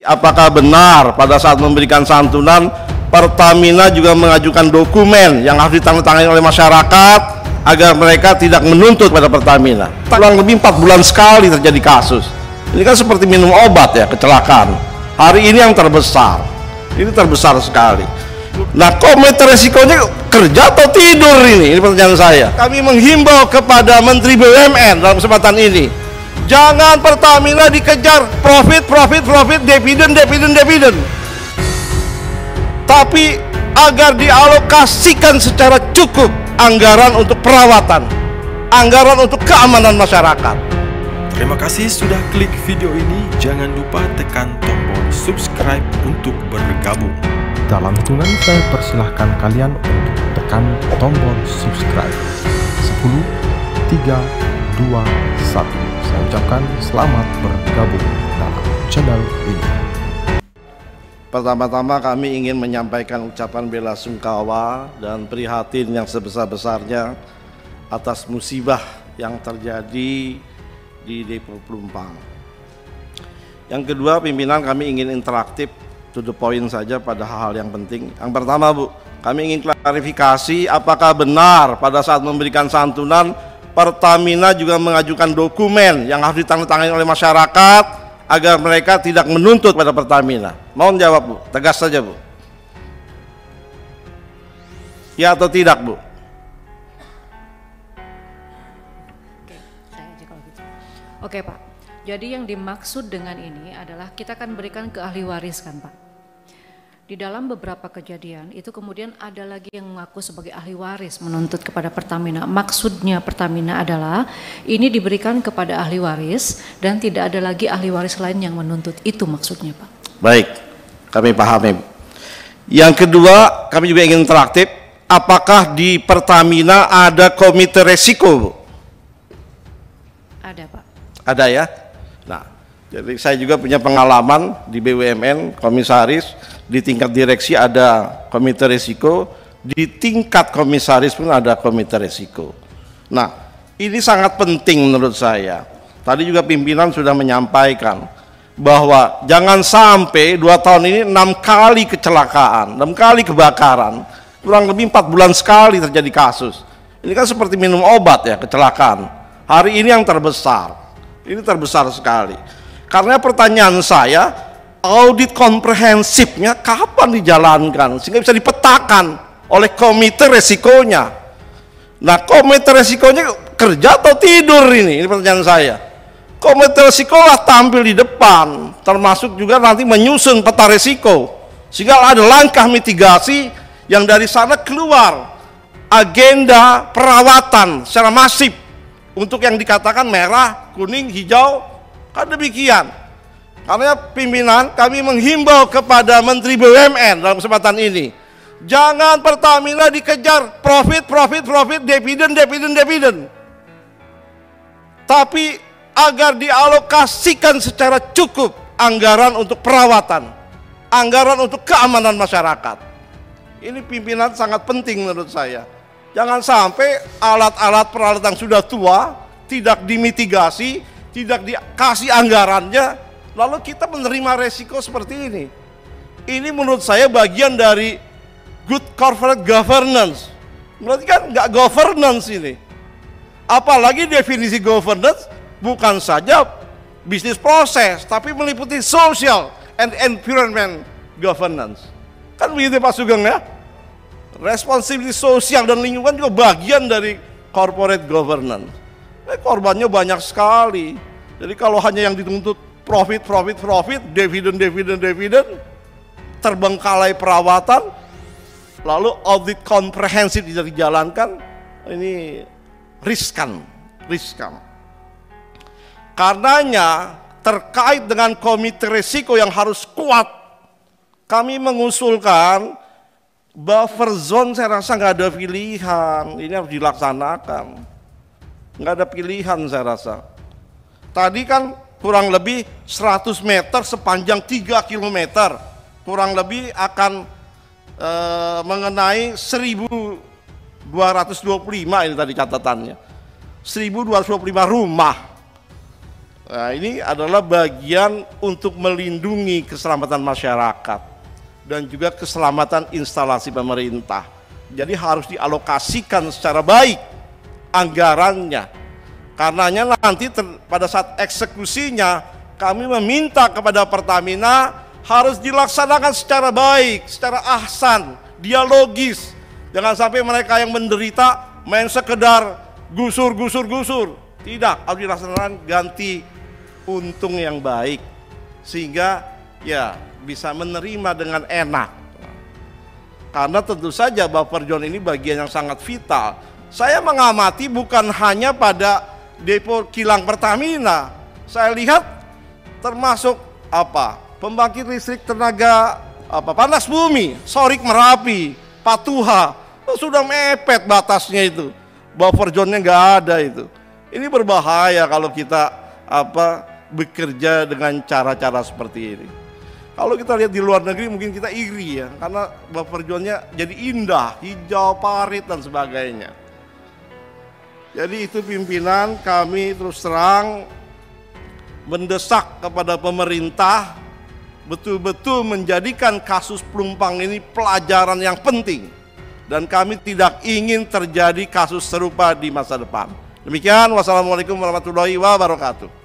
Apakah benar pada saat memberikan santunan Pertamina juga mengajukan dokumen yang harus ditandatangani oleh masyarakat agar mereka tidak menuntut pada Pertamina? Kurang lebih 4 bulan sekali terjadi kasus. Ini kan seperti minum obat ya, kecelakaan. Hari ini yang terbesar. Ini terbesar sekali. Nah, komite resikonya kerja atau tidur ini? Ini pertanyaan saya. Kami menghimbau kepada Menteri BUMN dalam kesempatan ini, jangan Pertamina dikejar profit, dividen. Tapi agar dialokasikan secara cukup anggaran untuk perawatan, anggaran untuk keamanan masyarakat. Terima kasih sudah klik video ini. Jangan lupa tekan tombol subscribe untuk bergabung. Dalam hitungan saya persilahkan kalian untuk tekan tombol subscribe. 10, 3, 2, 1. Saya ucapkan selamat bergabung dalam channel ini. Pertama-tama kami ingin menyampaikan ucapan bela sungkawa dan prihatin yang sebesar-besarnya atas musibah yang terjadi di Depo Pelumpang. Yang kedua, pimpinan kami ingin interaktif, to the point saja pada hal-hal yang penting. Yang pertama, Bu, kami ingin klarifikasi apakah benar pada saat memberikan santunan Pertamina juga mengajukan dokumen yang harus ditandatangani oleh masyarakat agar mereka tidak menuntut pada Pertamina. Mohon jawab, Bu, tegas saja, Bu. Ya atau tidak, Bu? Oke, saya aja kalau gitu. Oke, Pak. Jadi yang dimaksud dengan ini adalah kita akan berikan ke ahli waris kan, Pak. Di dalam beberapa kejadian itu kemudian ada lagi yang mengaku sebagai ahli waris menuntut kepada Pertamina. Maksudnya Pertamina adalah ini diberikan kepada ahli waris dan tidak ada lagi ahli waris lain yang menuntut. Itu maksudnya, Pak. Baik, kami pahami. Yang kedua, kami juga ingin interaktif. Apakah di Pertamina ada komite resiko, Bu? Ada, Pak. Ada ya? Nah, jadi saya juga punya pengalaman di BUMN, komisaris, di tingkat direksi ada komite risiko, di tingkat komisaris pun ada komite risiko. Nah, ini sangat penting menurut saya. Tadi juga pimpinan sudah menyampaikan bahwa jangan sampai 2 tahun ini 6 kali kecelakaan, 6 kali kebakaran, kurang lebih 4 bulan sekali terjadi kasus. Ini kan seperti minum obat ya, kecelakaan. Hari ini yang terbesar. Ini terbesar sekali. Karena pertanyaan saya, audit komprehensifnya kapan dijalankan sehingga bisa dipetakan oleh komite resikonya. Nah, komite resikonya kerja atau tidur ini pertanyaan saya. Komite resiko lah tampil di depan, termasuk juga nanti menyusun peta resiko sehingga ada langkah mitigasi yang dari sana keluar agenda perawatan secara masif untuk yang dikatakan merah, kuning, hijau, kan demikian. Karena pimpinan kami menghimbau kepada Menteri BUMN dalam kesempatan ini, jangan Pertamina dikejar profit, dividen. Tapi agar dialokasikan secara cukup anggaran untuk perawatan, anggaran untuk keamanan masyarakat. Ini pimpinan sangat penting menurut saya. Jangan sampai alat-alat peralatan yang sudah tua tidak dimitigasi, tidak dikasih anggarannya, lalu kita menerima resiko seperti ini. Ini menurut saya bagian dari good corporate governance. Berarti kan nggak governance ini. Apalagi definisi governance bukan saja bisnis proses, tapi meliputi social and environment governance. Kan begitu Pak Sugeng ya? Responsibility sosial dan lingkungan juga bagian dari corporate governance. Korbannya banyak sekali. Jadi kalau hanya yang dituntut profit, dividen, terbengkalai perawatan, lalu audit komprehensif tidak dijalankan, ini riskan. Karenanya terkait dengan komite risiko yang harus kuat, kami mengusulkan buffer zone. Saya rasa nggak ada pilihan, ini harus dilaksanakan. Nggak ada pilihan saya rasa. Tadi kan kurang lebih 100 meter sepanjang 3 km, kurang lebih akan mengenai 1225 ini tadi catatannya. 1225 rumah. Nah, ini adalah bagian untuk melindungi keselamatan masyarakat dan juga keselamatan instalasi pemerintah. Jadi harus dialokasikan secara baik anggarannya. Karenanya nanti pada saat eksekusinya kami meminta kepada Pertamina harus dilaksanakan secara baik, secara ahsan, dialogis. Jangan sampai mereka yang menderita main sekedar gusur. Tidak, harus dilaksanakan ganti untung yang baik sehingga ya bisa menerima dengan enak. Karena tentu saja buffer zone ini bagian yang sangat vital. Saya mengamati bukan hanya pada depo kilang Pertamina. Saya lihat termasuk pembangkit listrik tenaga panas bumi, Sorik Merapi, Patuha, sudah mepet batasnya itu. Buffer zone-nya nggak ada itu. Ini berbahaya kalau kita bekerja dengan cara-cara seperti ini. Kalau kita lihat di luar negeri mungkin kita iri ya, karena buffer zone-nya jadi indah, hijau, parit dan sebagainya. Jadi itu pimpinan kami terus terang mendesak kepada pemerintah betul-betul menjadikan kasus Pelumpang ini pelajaran yang penting. Dan kami tidak ingin terjadi kasus serupa di masa depan. Demikian, wassalamualaikum warahmatullahi wabarakatuh.